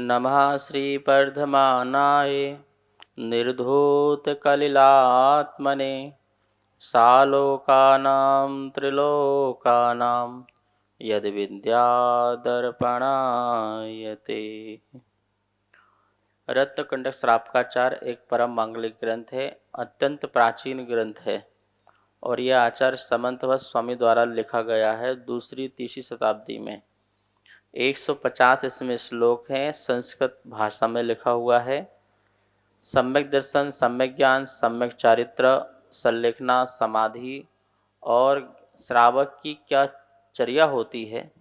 नमः श्रीवर्धमानाय निर्धूतकलिलात्मने सालोकानां त्रिलोकानां यद्विद्यादर्पणायते। रत्नकंडक श्रावकाचार एक परम मांगलिक ग्रंथ है, अत्यंत प्राचीन ग्रंथ है और यह आचार्य समंतवत स्वामी द्वारा लिखा गया है दूसरी तीसरी शताब्दी में। 150 इसमें श्लोक हैं, संस्कृत भाषा में लिखा हुआ है। सम्यक दर्शन, सम्यक ज्ञान, सम्यक चारित्र, संलेखना, समाधि और श्रावक की क्या चर्या होती है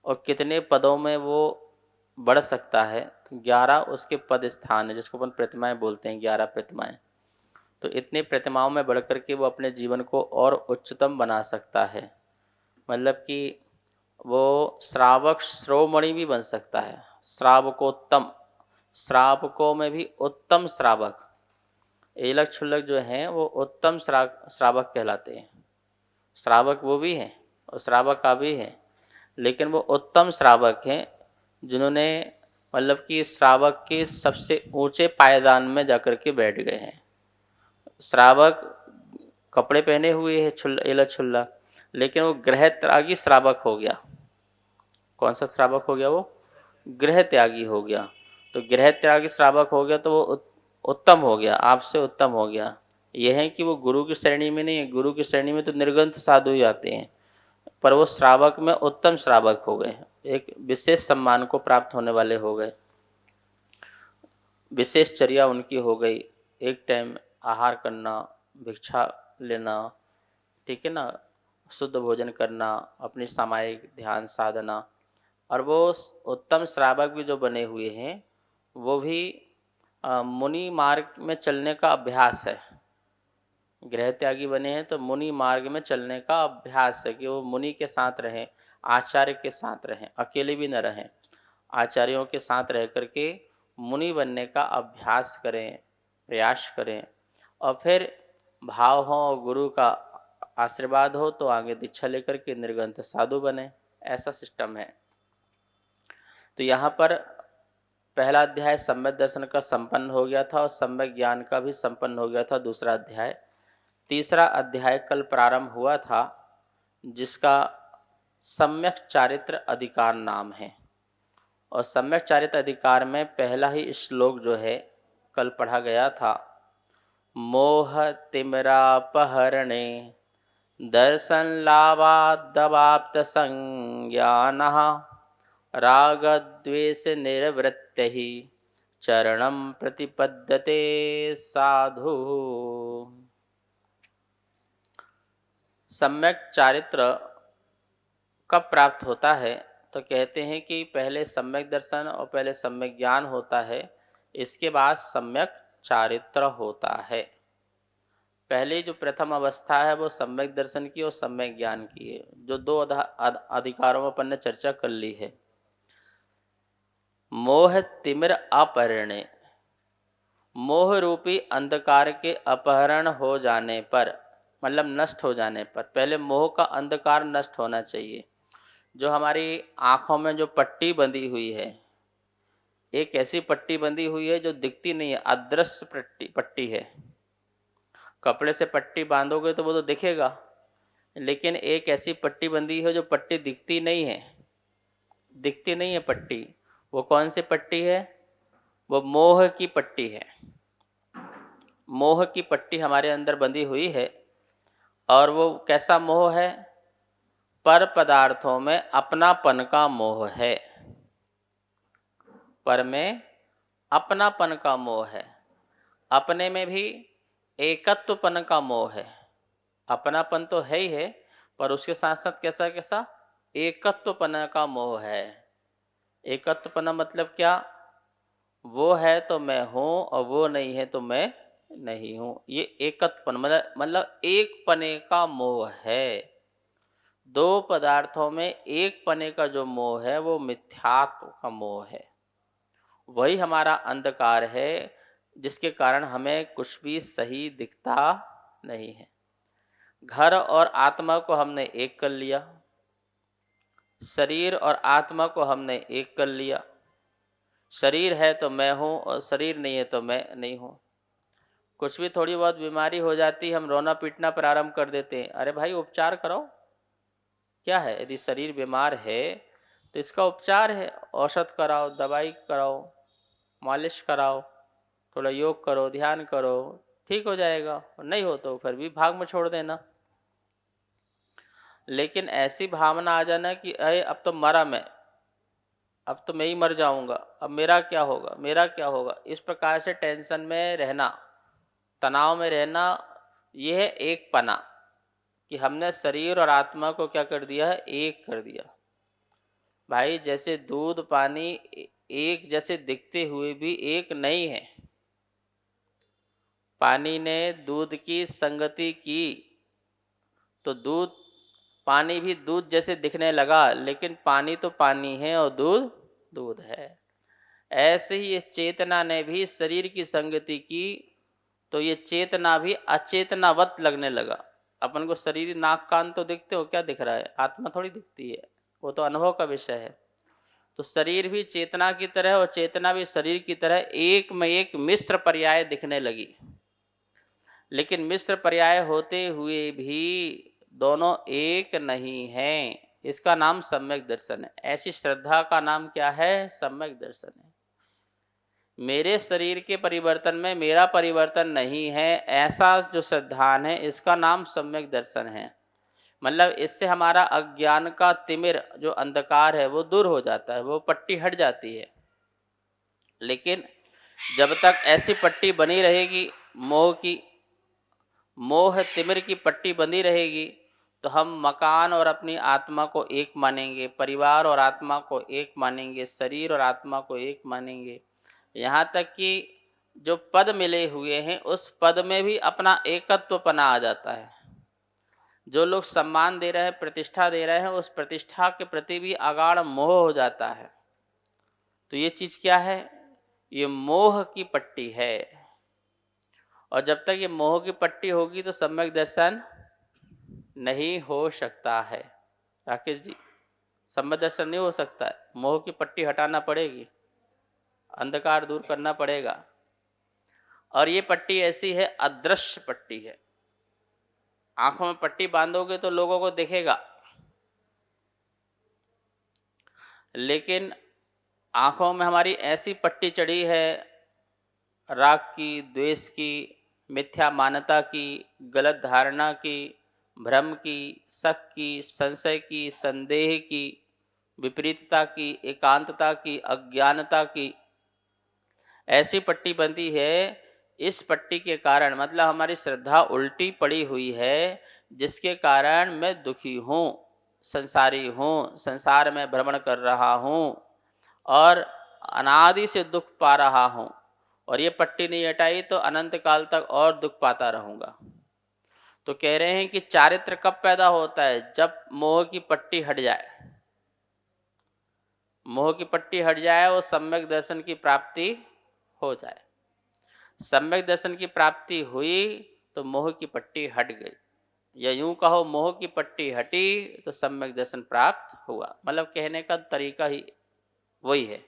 और कितने पदों में वो बढ़ सकता है। 11 उसके पद स्थान है, जिसको अपन प्रतिमाएं बोलते हैं, 11 प्रतिमाएं। तो इतने प्रतिमाओं में बढ़ कर के वो अपने जीवन को और उच्चतम बना सकता है। मतलब कि वो श्रावक श्रोमणि भी बन सकता है, श्रावकोत्तम, श्रावकों में भी उत्तम श्रावक। एलक क्षुल्लक जो हैं वो उत्तम श्रावक कहलाते हैं। श्रावक वो भी हैं और श्रावक का भी है, लेकिन वो उत्तम श्रावक हैं जिन्होंने मतलब कि श्रावक के सबसे ऊंचे पायदान में जाकर के बैठ गए हैं। श्रावक कपड़े पहने हुए है एलक क्षुल्लक, लेकिन वो गृह त्यागी श्रावक हो गया। कौन सा श्रावक हो गया? वो गृह त्यागी हो गया। तो गृह त्यागी श्रावक हो गया तो वो उत्तम हो गया, आपसे उत्तम हो गया। यह है कि वो गुरु की श्रेणी में नहीं है। गुरु की श्रेणी में तो निर्ग्रंथ साधु ही आते हैं, पर वो श्रावक में उत्तम श्रावक हो गए, एक विशेष सम्मान को प्राप्त होने वाले हो गए, विशेष चर्या उनकी हो गई। एक टाइम आहार करना, भिक्षा लेना, ठीक है ना, शुद्ध भोजन करना, अपनी सामायिक ध्यान साधना। और वो उत्तम श्रावक भी जो बने हुए हैं वो भी मुनि मार्ग में चलने का अभ्यास है। गृह त्यागी बने हैं तो मुनि मार्ग में चलने का अभ्यास है कि वो मुनि के साथ रहें, आचार्य के साथ रहें, अकेले भी न रहें, आचार्यों के साथ रह करके मुनि बनने का अभ्यास करें, प्रयास करें। और फिर भाव हो और गुरु का आशीर्वाद हो तो आगे दीक्षा लेकर के निर्ग्रंथ साधु बने। ऐसा सिस्टम है। तो यहाँ पर पहला अध्याय सम्यक दर्शन का संपन्न हो गया था और सम्यक ज्ञान का भी संपन्न हो गया था दूसरा अध्याय। तीसरा अध्याय कल प्रारंभ हुआ था, जिसका सम्यक चारित्र अधिकार नाम है। और सम्यक चारित्र अधिकार में पहला ही श्लोक जो है कल पढ़ा गया था, मोह तिमिरापहरणे दर्शन लाभादवाप्त संज्ञानः राग द्वेष निर्वृत्त ही चरणम प्रतिपद्यते साधु। सम्यक चारित्र कब प्राप्त होता है? तो कहते हैं कि पहले सम्यक दर्शन और पहले सम्यक ज्ञान होता है, इसके बाद सम्यक चारित्र होता है। पहले जो प्रथम अवस्था है वो सम्यक दर्शन की और सम्यक ज्ञान की है, जो दो अधिकारों में अपन ने चर्चा कर ली है। मोह तिमिर अपहरणे, मोह रूपी अंधकार के अपहरण हो जाने पर, मतलब नष्ट हो जाने पर, पहले मोह का अंधकार नष्ट होना चाहिए। जो हमारी आँखों में जो पट्टी बंधी हुई है, एक ऐसी पट्टी बंधी हुई है जो दिखती नहीं है, अदृश्य पट्टी है। कपड़े से पट्टी बांधोगे तो वो तो दिखेगा, लेकिन एक ऐसी पट्टी बंधी है जो पट्टी दिखती नहीं है, दिखती नहीं है पट्टी। वो कौन सी पट्टी है? वो मोह की पट्टी है। मोह की पट्टी हमारे अंदर बंधी हुई है। और वो कैसा मोह है? पर पदार्थों में अपनापन का मोह है, पर में अपनापन का मोह है, अपने में भी एकत्वपन का मोह है। अपनापन तो है ही है, पर उसके साथ साथ कैसा कैसा एकत्वपन का मोह है। एकत्वपन मतलब क्या? वो है तो मैं हूँ और वो नहीं है तो मैं नहीं हूँ। ये एकत्वपन मतलब एक पने का मोह है। दो पदार्थों में एक पने का जो मोह है वो मिथ्यात्व का मोह है। वही हमारा अंधकार है, जिसके कारण हमें कुछ भी सही दिखता नहीं है। घर और आत्मा को हमने एक कर लिया, शरीर और आत्मा को हमने एक कर लिया, शरीर है तो मैं हूँ और शरीर नहीं है तो मैं नहीं हूँ। कुछ भी थोड़ी बहुत बीमारी हो जाती है हम रोना पीटना प्रारंभ कर देते हैं। अरे भाई उपचार कराओ, क्या है, यदि शरीर बीमार है तो इसका उपचार है, औषध कराओ, दवाई कराओ, मालिश कराओ, थोड़ा योग करो, ध्यान करो, ठीक हो जाएगा। नहीं हो तो फिर भी भाग में छोड़ देना। लेकिन ऐसी भावना आ जाना कि अरे अब तो मरा मैं, अब तो मैं ही मर जाऊंगा, अब मेरा क्या होगा, मेरा क्या होगा, इस प्रकार से टेंशन में रहना, तनाव में रहना, यह है एक पना कि हमने शरीर और आत्मा को क्या कर दिया है, एक कर दिया। भाई जैसे दूध पानी एक जैसे दिखते हुए भी एक नहीं है। पानी ने दूध की संगति की तो दूध, पानी भी दूध जैसे दिखने लगा, लेकिन पानी तो पानी है और दूध दूध है। ऐसे ही इस चेतना ने भी शरीर की संगति की तो ये चेतना भी अचेतनावत लगने लगा। अपन को शरीर नाक कान तो दिखते हो, क्या दिख रहा है, आत्मा थोड़ी दिखती है, वो तो अनुभव का विषय है। तो शरीर भी चेतना की तरह और चेतना भी शरीर की तरह एक में एक मिश्र पर्याय दिखने लगी। लेकिन मिश्र पर्याय होते हुए भी दोनों एक नहीं हैं। इसका नाम सम्यक दर्शन है। ऐसी श्रद्धा का नाम क्या है, सम्यक दर्शन है। मेरे शरीर के परिवर्तन में मेरा परिवर्तन नहीं है, ऐसा जो श्रद्धान है, इसका नाम सम्यक दर्शन है। मतलब इससे हमारा अज्ञान का तिमिर जो अंधकार है वो दूर हो जाता है, वो पट्टी हट जाती है। लेकिन जब तक ऐसी पट्टी बनी रहेगी, मोह की, मोह तिमिर की पट्टी बंधी रहेगी, तो हम मकान और अपनी आत्मा को एक मानेंगे, परिवार और आत्मा को एक मानेंगे, शरीर और आत्मा को एक मानेंगे। यहाँ तक कि जो पद मिले हुए हैं उस पद में भी अपना एकत्वपना आ जाता है। जो लोग सम्मान दे रहे हैं, प्रतिष्ठा दे रहे हैं, उस प्रतिष्ठा के प्रति भी अगाढ़ मोह हो जाता है। तो ये चीज़ क्या है, ये मोह की पट्टी है। और जब तक ये मोह की पट्टी होगी तो सम्यक दर्शन नहीं हो सकता है। राकेश जी, सम्यक दर्शन नहीं हो सकता है, मोह की पट्टी हटाना पड़ेगी, अंधकार दूर करना पड़ेगा। और ये पट्टी ऐसी है, अदृश्य पट्टी है। आंखों में पट्टी बांधोगे तो लोगों को दिखेगा, लेकिन आंखों में हमारी ऐसी पट्टी चढ़ी है, राग की, द्वेष की, मिथ्या मान्यता की, गलत धारणा की, भ्रम की, शक की, संशय की, संदेह की, विपरीतता की, एकांतता की, अज्ञानता की, ऐसी पट्टी बंधी है। इस पट्टी के कारण मतलब हमारी श्रद्धा उल्टी पड़ी हुई है, जिसके कारण मैं दुखी हूँ, संसारी हूँ, संसार में भ्रमण कर रहा हूँ और अनादि से दुख पा रहा हूँ। और ये पट्टी नहीं हटाई तो अनंत काल तक और दुख पाता रहूँगा। तो कह रहे हैं कि चारित्र कब पैदा होता है, जब मोह की पट्टी हट जाए। मोह की पट्टी हट जाए और सम्यक दर्शन की प्राप्ति हो जाए। सम्यक दर्शन की प्राप्ति हुई तो मोह की पट्टी हट गई, या यूं कहो मोह की पट्टी हटी तो सम्यक दर्शन प्राप्त हुआ। मतलब कहने का तरीका ही वही है।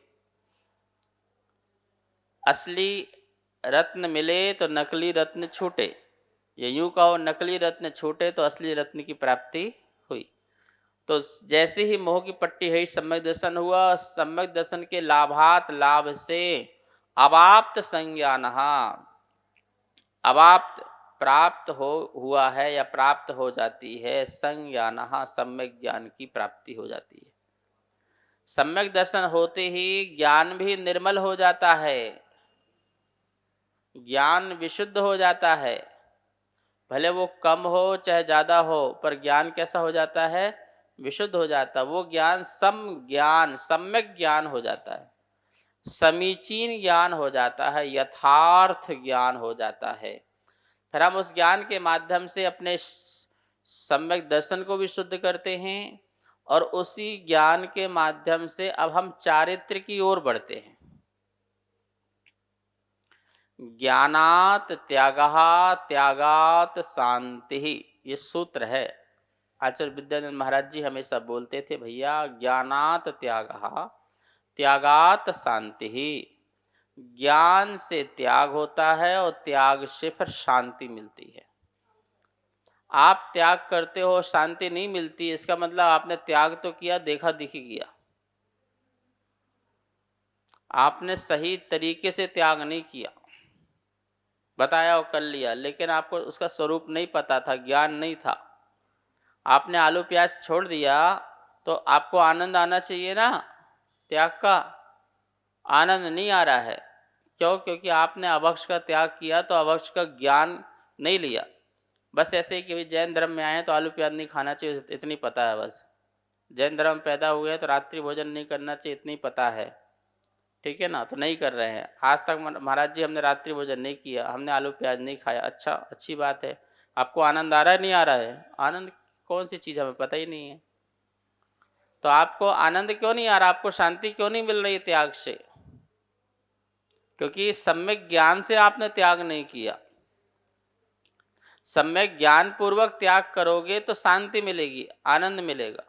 असली रत्न मिले तो नकली रत्न छूटे, या यूं कहो नकली रत्न छूटे तो असली रत्न की प्राप्ति हुई। तो जैसे ही मोह की पट्टी है, सम्यक दर्शन हुआ, सम्यक दर्शन के लाभात लाभ से अवाप्त संज्ञान, अवाप्त प्राप्त हो हुआ है या प्राप्त हो जाती है, संज्ञान सम्यक ज्ञान की प्राप्ति हो जाती है। सम्यक दर्शन होते ही ज्ञान भी निर्मल हो जाता है, ज्ञान विशुद्ध हो जाता है। भले वो कम हो चाहे ज़्यादा हो, पर ज्ञान कैसा हो जाता है, विशुद्ध हो जाता है। वो ज्ञान सम ज्ञान, सम्यक ज्ञान हो जाता है, समीचीन ज्ञान हो जाता है, यथार्थ ज्ञान हो जाता है। फिर हम उस ज्ञान के माध्यम से अपने सम्यक दर्शन को भी शुद्ध करते हैं और उसी ज्ञान के माध्यम से अब हम चारित्र की ओर बढ़ते हैं। ज्ञानात त्यागः त्यागात शांति, ये सूत्र है। आचार्य विद्यानंद महाराज जी हमेशा बोलते थे, भैया ज्ञानात त्यागः त्यागात शांति ही, ज्ञान से त्याग होता है और त्याग से फिर शांति मिलती है। आप त्याग करते हो शांति नहीं मिलती, इसका मतलब आपने त्याग तो किया, देखा दिखी किया, आपने सही तरीके से त्याग नहीं किया, बताया और कर लिया, लेकिन आपको उसका स्वरूप नहीं पता था, ज्ञान नहीं था। आपने आलू प्याज छोड़ दिया तो आपको आनंद आना चाहिए ना, त्याग का आनंद नहीं आ रहा है। क्यों? क्योंकि आपने अभक्ष का त्याग किया, तो अभक्ष का ज्ञान नहीं लिया। बस ऐसे ही कि जैन धर्म में आए हैं तो आलू प्याज नहीं खाना चाहिए, इतनी पता है बस। जैन धर्म में पैदा हुए हैं तो रात्रि भोजन नहीं करना चाहिए, इतनी पता है, ठीक है ना, तो नहीं कर रहे हैं। आज तक महाराज जी हमने रात्रि भोजन नहीं किया, हमने आलू प्याज नहीं खाया, अच्छा अच्छी बात है। आपको आनंद आ रहा है नहीं आ रहा है? आनंद कौन सी चीज़ हमें पता ही नहीं है। तो आपको आनंद क्यों नहीं आ रहा, आपको शांति क्यों नहीं मिल रही त्याग से? क्योंकि सम्यक ज्ञान से आपने त्याग नहीं किया। सम्यक ज्ञान पूर्वक त्याग करोगे तो शांति मिलेगी, आनंद मिलेगा।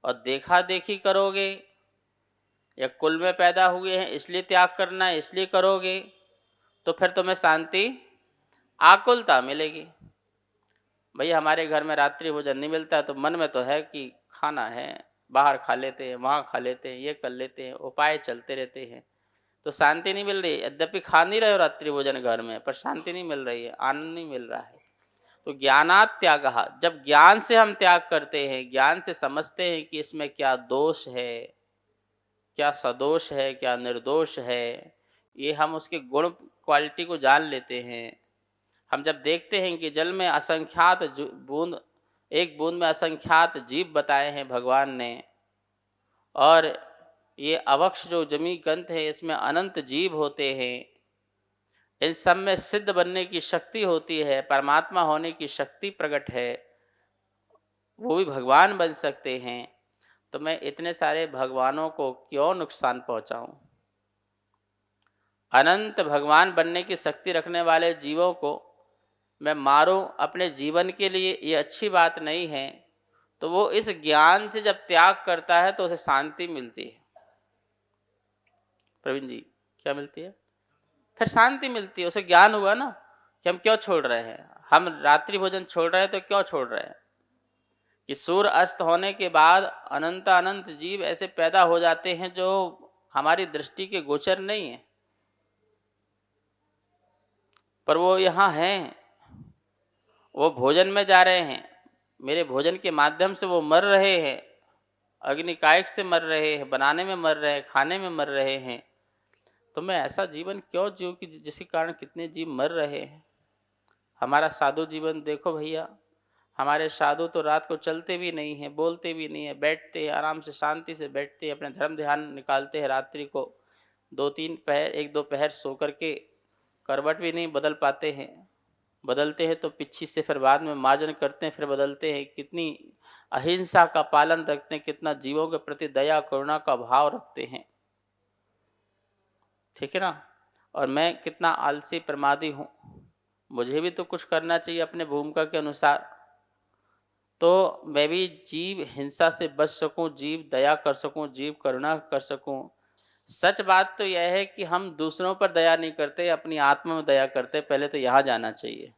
और देखा देखी करोगे, या कुल में पैदा हुए हैं इसलिए त्याग करना है इसलिए करोगे, तो फिर तुम्हें शांति आकुलता मिलेगी। भैया हमारे घर में रात्रि भोजन नहीं मिलता, तो मन में तो है कि खाना है, बाहर खा लेते हैं, वहाँ खा लेते हैं, ये कर लेते हैं, उपाय चलते रहते हैं, तो शांति नहीं मिल रही। यद्यपि खा नहीं रहे हो रात्रि भोजन घर में, पर शांति नहीं मिल रही है, आनंद नहीं मिल रहा है। तो ज्ञानात् त्यागः, जब ज्ञान से हम त्याग करते हैं, ज्ञान से समझते हैं कि इसमें क्या दोष है, क्या सदोष है, क्या निर्दोष है, ये हम उसके गुण क्वालिटी को जान लेते हैं। हम जब देखते हैं कि जल में असंख्यात बूंद, एक बूंद में असंख्यात जीव बताए हैं भगवान ने, और ये अवक्ष जो जमी ग्रंथ है इसमें अनंत जीव होते हैं, इन सब में सिद्ध बनने की शक्ति होती है, परमात्मा होने की शक्ति प्रकट है, वो भी भगवान बन सकते हैं, तो मैं इतने सारे भगवानों को क्यों नुकसान पहुंचाऊं? अनंत भगवान बनने की शक्ति रखने वाले जीवों को मैं मारूं अपने जीवन के लिए, ये अच्छी बात नहीं है। तो वो इस ज्ञान से जब त्याग करता है तो उसे शांति मिलती है। प्रवीण जी क्या मिलती है? फिर शांति मिलती है, उसे ज्ञान हुआ ना कि हम क्यों छोड़ रहे हैं, हम रात्रि भोजन छोड़ रहे हैं तो क्यों छोड़ रहे हैं? कि सूर्य अस्त होने के बाद अनंत अनंत जीव ऐसे पैदा हो जाते हैं जो हमारी दृष्टि के गोचर नहीं है, पर वो यहाँ हैं, वो भोजन में जा रहे हैं, मेरे भोजन के माध्यम से वो मर रहे हैं, अग्निकायक से मर रहे हैं, बनाने में मर रहे हैं, खाने में मर रहे हैं। तो मैं ऐसा जीवन क्यों जीऊँ कि जिसके कारण कितने जीव मर रहे हैं? हमारा साधु जीवन देखो भैया, हमारे साधु तो रात को चलते भी नहीं हैं, बोलते भी नहीं हैं, बैठते हैं आराम से, शांति से बैठते हैं, अपने धर्म ध्यान निकालते हैं। रात्रि को 2-3 पहर, 1-2 पहर सो करके करवट भी नहीं बदल पाते हैं, बदलते हैं तो पिच्छी से फिर बाद में मार्जन करते हैं, फिर बदलते हैं। कितनी अहिंसा का पालन रखते हैं, कितना जीवों के प्रति दया करुणा का भाव रखते हैं, ठीक है ना। और मैं कितना आलसी प्रमादी हूँ, मुझे भी तो कुछ करना चाहिए अपने भूमिका के अनुसार, तो मैं भी जीव हिंसा से बच सकूं, जीव दया कर सकूं, जीव करुणा कर सकूं। सच बात तो यह है कि हम दूसरों पर दया नहीं करते, अपनी आत्मा में दया करते। पहले तो यहाँ जाना चाहिए।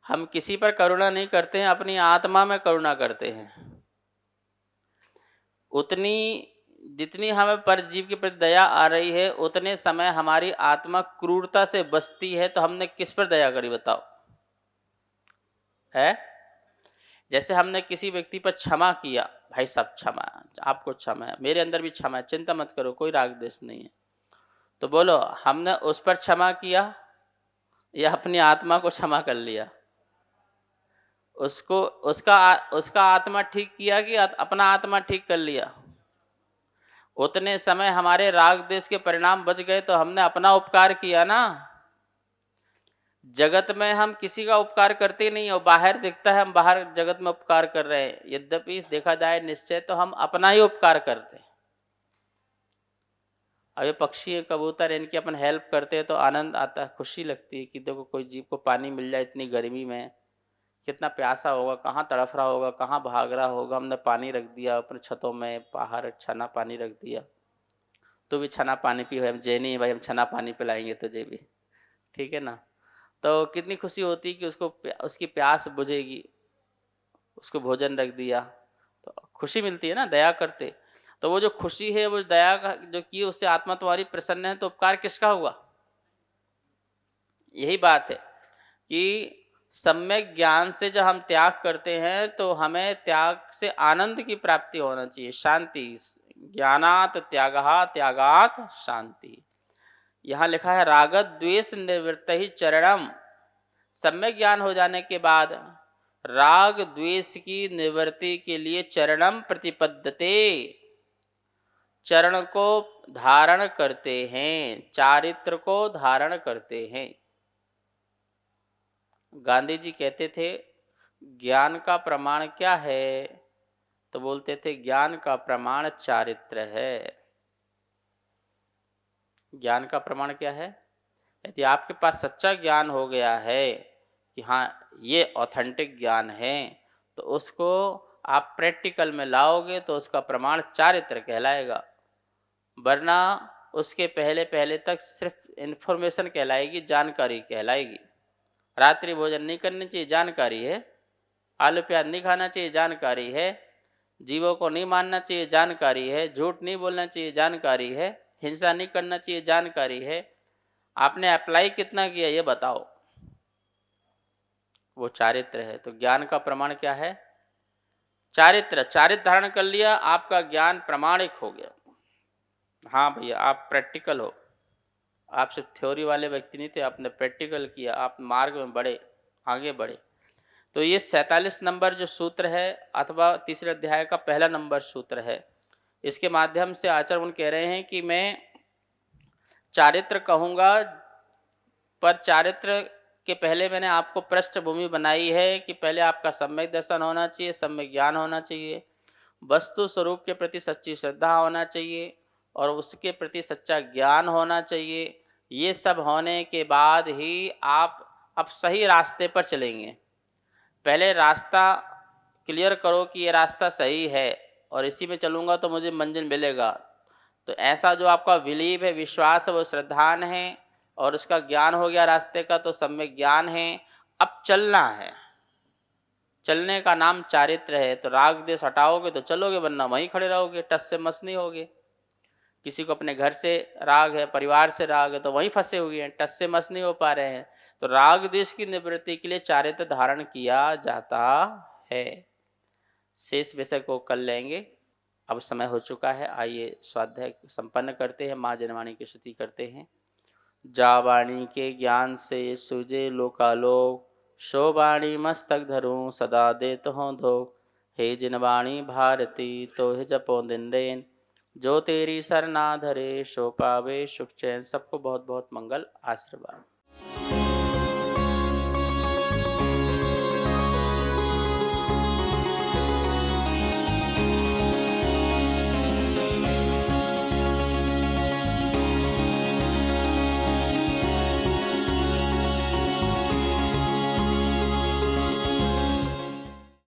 हम किसी पर करुणा नहीं करते हैं, अपनी आत्मा में करुणा करते हैं। उतनी जितनी हमें पर जीव के प्रति दया आ रही है, उतने समय हमारी आत्मा क्रूरता से बसती है। तो हमने किस पर दया करी बताओ? है जैसे हमने किसी व्यक्ति पर क्षमा किया, भाई साहब क्षमा, आपको क्षमा है, मेरे अंदर भी क्षमा है, चिंता मत करो, कोई राग द्वेष नहीं है। तो बोलो हमने उस पर क्षमा किया या अपनी आत्मा को क्षमा कर लिया? उसको उसका आत्मा ठीक किया कि अपना आत्मा ठीक कर लिया? उतने समय हमारे राग द्वेष के परिणाम बच गए तो हमने अपना उपकार किया ना। जगत में हम किसी का उपकार करते नहीं, और बाहर दिखता है हम बाहर जगत में उपकार कर रहे हैं, यद्यपि देखा जाए निश्चय तो हम अपना ही उपकार करते हैं। अब ये पक्षी कबूतर इनकी अपन हेल्प करते हैं तो आनंद आता है, खुशी लगती है कि देखो कोई जीव को पानी मिल जाए इतनी गर्मी में, कितना प्यासा होगा, कहाँ तड़फ रहा होगा, कहाँ भाग रहा होगा। हमने पानी रख दिया अपने छतों में, बाहर छना पानी रख दिया, तो भी छना पानी पी, हम जैनी भाई हम छना पानी पिलाएंगे तुझे भी, ठीक है ना। तो कितनी खुशी होती कि उसको उसकी प्यास बुझेगी, उसको भोजन रख दिया तो खुशी मिलती है ना, दया करते। तो वो जो खुशी है, वो दया का जो की, उससे आत्मा तुम्हारी प्रसन्न है, तो उपकार किसका हुआ? यही बात है कि सम्यक ज्ञान से जब हम त्याग करते हैं तो हमें त्याग से आनंद की प्राप्ति होना चाहिए, शांति। ज्ञानात त्यागः, त्यागात शांति। यहाँ लिखा है रागत द्वेष निवृत्त ही चरणम। सम्यक ज्ञान हो जाने के बाद राग द्वेष की निवृत्ति के लिए चरणम प्रतिपद्यते, चरण को धारण करते हैं, चारित्र को धारण करते हैं। गांधी जी कहते थे ज्ञान का प्रमाण क्या है, तो बोलते थे ज्ञान का प्रमाण चारित्र है। ज्ञान का प्रमाण क्या है? यदि आपके पास सच्चा ज्ञान हो गया है कि हाँ ये ऑथेंटिक ज्ञान है, तो उसको आप प्रैक्टिकल में लाओगे तो उसका प्रमाण चारित्र कहलाएगा। वरना उसके पहले पहले तक सिर्फ इन्फॉर्मेशन कहलाएगी, जानकारी कहलाएगी। रात्रि भोजन नहीं करनी चाहिए, जानकारी है। आलू प्याज नहीं खाना चाहिए, जानकारी है। जीवों को नहीं मारना चाहिए, जानकारी है। झूठ नहीं बोलना चाहिए, जानकारी है। हिंसा नहीं करना चाहिए, जानकारी है। आपने अप्लाई कितना किया ये बताओ, वो चारित्र है। तो ज्ञान का प्रमाण क्या है? चारित्र। चारित्र धारण कर लिया, आपका ज्ञान प्रमाणिक हो गया। हाँ भैया, आप प्रैक्टिकल हो, आप सिर्फ थ्योरी वाले व्यक्ति नहीं थे, आपने प्रैक्टिकल किया, आप मार्ग में बढ़े, आगे बढ़े। तो ये 47 नंबर जो सूत्र है अथवा तीसरे अध्याय का पहला नंबर सूत्र है, इसके माध्यम से आचार्य कह रहे हैं कि मैं चारित्र कहूँगा, पर चारित्र के पहले मैंने आपको पृष्ठभूमि बनाई है कि पहले आपका सम्यक दर्शन होना चाहिए, सम्यक ज्ञान होना चाहिए, वस्तु स्वरूप के प्रति सच्ची श्रद्धा होना चाहिए और उसके प्रति सच्चा ज्ञान होना चाहिए। ये सब होने के बाद ही आप अब सही रास्ते पर चलेंगे। पहले रास्ता क्लियर करो कि ये रास्ता सही है और इसी में चलूँगा तो मुझे मंजिल मिलेगा। तो ऐसा जो आपका बिलीव है, विश्वास है, वो श्रद्धान है और उसका ज्ञान हो गया रास्ते का, तो सम्यक ज्ञान है। अब चलना है, चलने का नाम चारित्र है। तो राग द्वेष हटाओगे तो चलोगे, वरना वहीं खड़े रहोगे, टस से मस नहीं होगे। किसी को अपने घर से राग है, परिवार से राग है, तो वहीं फंसे हुए हैं, टस से मस नहीं हो पा रहे हैं। तो राग द्वेष की निवृत्ति के लिए चारित्र धारण किया जाता है। शेष विषय को कल लेंगे, अब समय हो चुका है। आइए स्वाध्याय संपन्न करते हैं, माँ जनवाणी की स्तुति करते हैं। जा वाणी के ज्ञान से सुजे लोकालोक, शो वाणी मस्तक धरूं सदा देत हों धो। हे जिनवाणी भारती तो हे जपो दिन दिन, जो तेरी सरना धरे सो पावे सुख चैन। सबको बहुत बहुत मंगल आशीर्वाद।